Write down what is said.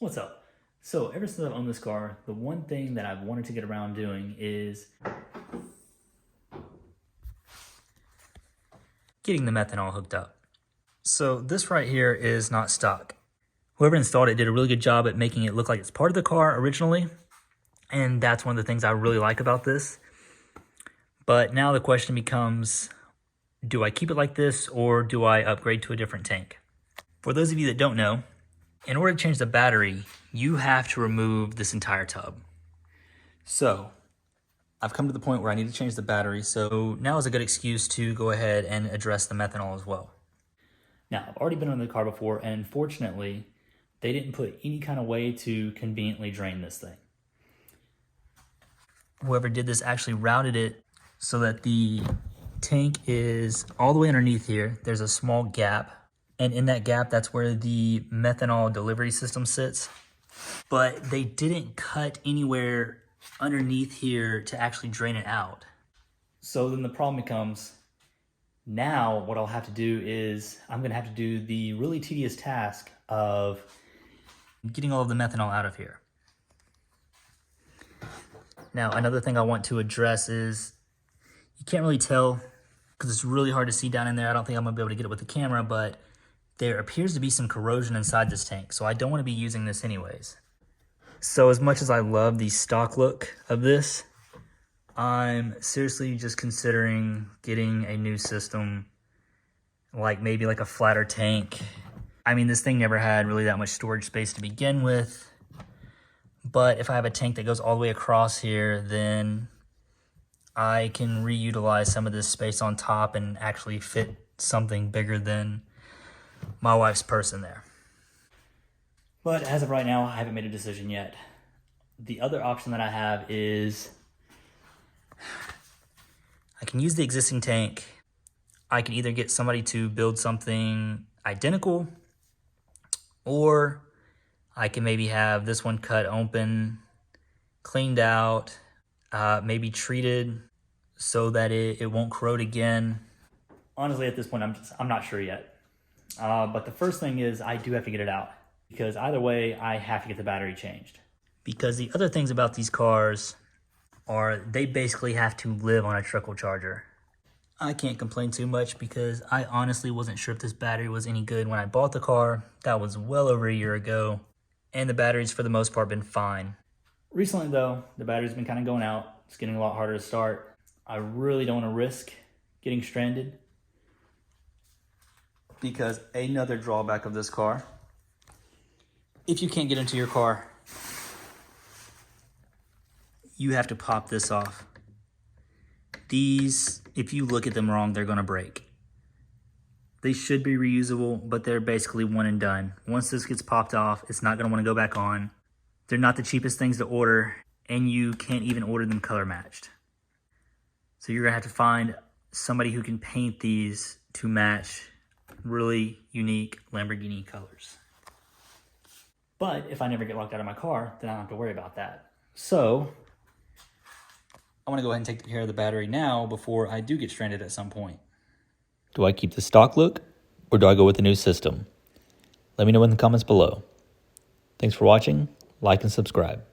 What's up? So ever since I've owned this car, the one thing that I've wanted to get around doing is getting the methanol hooked up. So this right here is not stock. Whoever installed it did a really good job at making it look like it's part of the car originally. And that's one of the things I really like about this. But now the question becomes, do I keep it like this or do I upgrade to a different tank? For those of you that don't know, in order to change the battery, you have to remove this entire tub. So I've come to the point where I need to change the battery, so now is a good excuse to go ahead and address the methanol as well. Now, I've already been on the car before, and unfortunately, they didn't put any kind of way to conveniently drain this thing. Whoever did this actually routed it so that the tank is all the way underneath here. There's a small gap, and in that gap, that's where the methanol delivery system sits. But they didn't cut anywhere underneath here to actually drain it out. So then the problem becomes, now what I'll have to do is I'm gonna have to do the really tedious task of getting all of the methanol out of here. Now, another thing I want to address is you can't really tell because it's really hard to see down in there. I don't think I'm gonna be able to get it with the camera, but there appears to be some corrosion inside this tank, so I don't want to be using this anyways. So as much as I love the stock look of this, I'm seriously just considering getting a new system, like maybe like a flatter tank. I mean, this thing never had really that much storage space to begin with, but if I have a tank that goes all the way across here, then I can reutilize some of this space on top and actually fit something bigger than my wife's purse in there. But as of right now, I haven't made a decision yet. The other option that I have is I can use the existing tank. I can either get somebody to build something identical, or I can maybe have this one cut open, cleaned out, maybe treated so that it won't corrode again. Honestly, at this point, I'm not sure yet. But the first thing is I do have to get it out, because either way, I have to get the battery changed. Because the other things about these cars are they basically have to live on a trickle charger. I can't complain too much because I honestly wasn't sure if this battery was any good when I bought the car. That was well over a year ago. And the battery's for the most part been fine. Recently though, the battery's been kind of going out. It's getting a lot harder to start. I really don't want to risk getting stranded, because another drawback of this car, if you can't get into your car, you have to pop this off. These, if you look at them wrong, they're gonna break. They should be reusable, but they're basically one and done. Once this gets popped off, it's not gonna wanna go back on. They're not the cheapest things to order, and you can't even order them color matched. So you're gonna have to find somebody who can paint these to match really unique Lamborghini colors. But if I never get locked out of my car, then I don't have to worry about that. So I want to go ahead and take care of the battery now before I do get stranded at some point. Do I keep the stock look or do I go with the new system? Let me know in the comments below. Thanks for watching, like and subscribe.